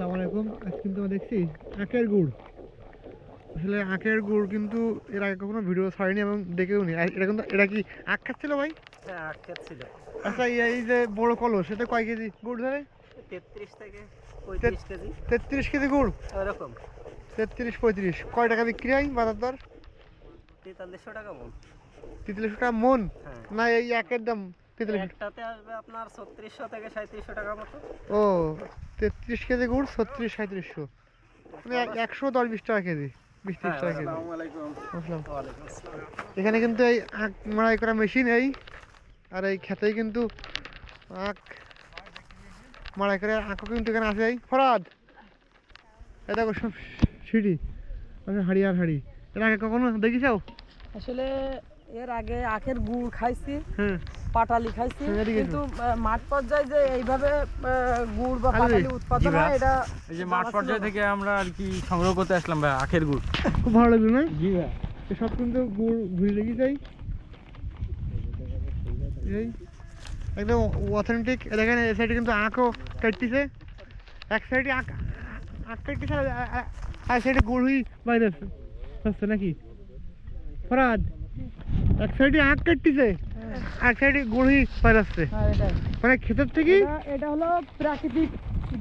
আসসালামু আলাইকুম। আজ কিন্তু আমরা দেখছি আখের গুড়। আসলে আখের গুড় কিন্তু এর আগে কখনো ভিডিও ছাড়িনি এবং দেখেও নি। এটা কিন্তু এটা কি আখ খাচ্ছিল ভাই? হ্যাঁ, আখ খাচ্ছিল। আচ্ছা, এই যে বড় কলস সেটা কয় কেজি গুড় ধরে? 33 থেকে 35 কেজি 33 কেজি গুড়। এরকম। 33-35 কয় টাকা বিক্রি হয় বাজার দর? 4300 টাকা মন। 4300 টাকা মন? হ্যাঁ, না, এই একের দাম 4300? একটাতে আসবে আপনার 3600 থেকে 3700 টাকা মতো। ও, 33 কেজি গুড় 3600-3700, মানে 110-20 টাকা কেজি, 20-30 টাকা কেজি। আসসালামু আলাইকুম। আসসালাম। ওয়ালাইকুম আসসালাম। এখানে কিন্তু এই আখ মাড়াই করা মেশিন এই, আর এই খেতেই কিন্তু আখ মাড়াই করে আখও কিন্তু এখানে আছে। এই ফরাদ, এটা দেখো সব সিঁড়ি, আচ্ছা হাড়ি আর হাড়ি। এর আগে কখনো দেখিসাও? আসলে এর আগে আখের গুড় খাইছি, হ্যাঁ, পাটালি খাইছি, হ্যাঁ, এদিকে কিন্তু মাঠ পর্যায়ে যে এইভাবে গুড় বা আরে, পাটালি উৎপাদন হয় এটা এই যে মাঠ পর্যায় থেকে আমরা আর কি সংগ্রহ করতে আসলাম ভাই আখের গুড়। খুব ভালো লাগলো না? জি ভাই। সব কিন্তু গুড় ঘুরে লেগে যাই, এই একদম অথেন্টিক। দেখেন এই সাইডে কিন্তু আখও কাটতেছে, এক সাইডে আখ আখ কাটতেছে আর সাইডে গুড়ই বাইরে আসছে নাকি ফরাদ? এক সাইডে আখ কাটতেছে, এক সাইডে গুড়ই বাইরে আসছে, এটাই। মানে ক্ষেতের থেকে। এটা হলো প্রাকৃতিক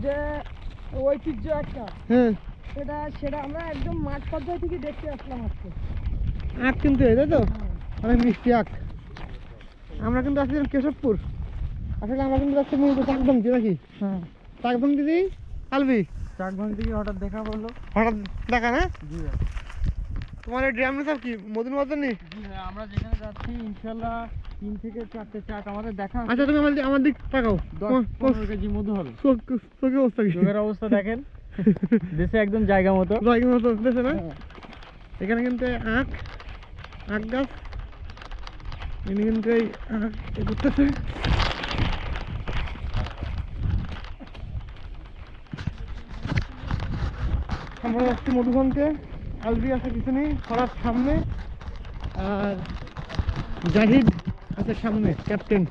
যে ঐতিহ্য একটা, হ্যাঁ, সেটা আমরা একদম মাঠ পর্যায় থেকে দেখতে আসলাম আজকে। আখ কিন্তু এই, তাই তো অনেক মিষ্টি আখ। আমরা কিন্তু আসছিলাম কেশবপুর, আসলে আমরা কিন্তু যাচ্ছি মূলত চাকদমজি নাকি? হ্যাঁ, চাকদমজি দিই আলবি চাকবান থেকে হঠাৎ দেখা পড়লো। হঠাৎ দেখা না? জি ভাই। তোমার এই ড্রাম সব কি মধুর মতন নি? জি ভাই, আমরা যেখানে যাচ্ছি ইনশাল্লাহ 3 থেকে 4টে চাক আমাদের দেখা আচ্ছা, তুমি আমার দিক তাকাও। 10-15 কেজি মধু হবে। চোখের অবস্থা কি? চোখের অবস্থা দেখেন, দেশে একদম জায়গা মতো। জায়গার মতো দেখছে না? এখানে কিন্তু এই আখ গাছ, এখানে কিন্তু এই আখ করতেছে। আমরা যাচ্ছি মধুবনকে, আলবি আছে পিছনে, খরার সামনে, আর জাহিদ আছে সামনে, ক্যাপ্টেন।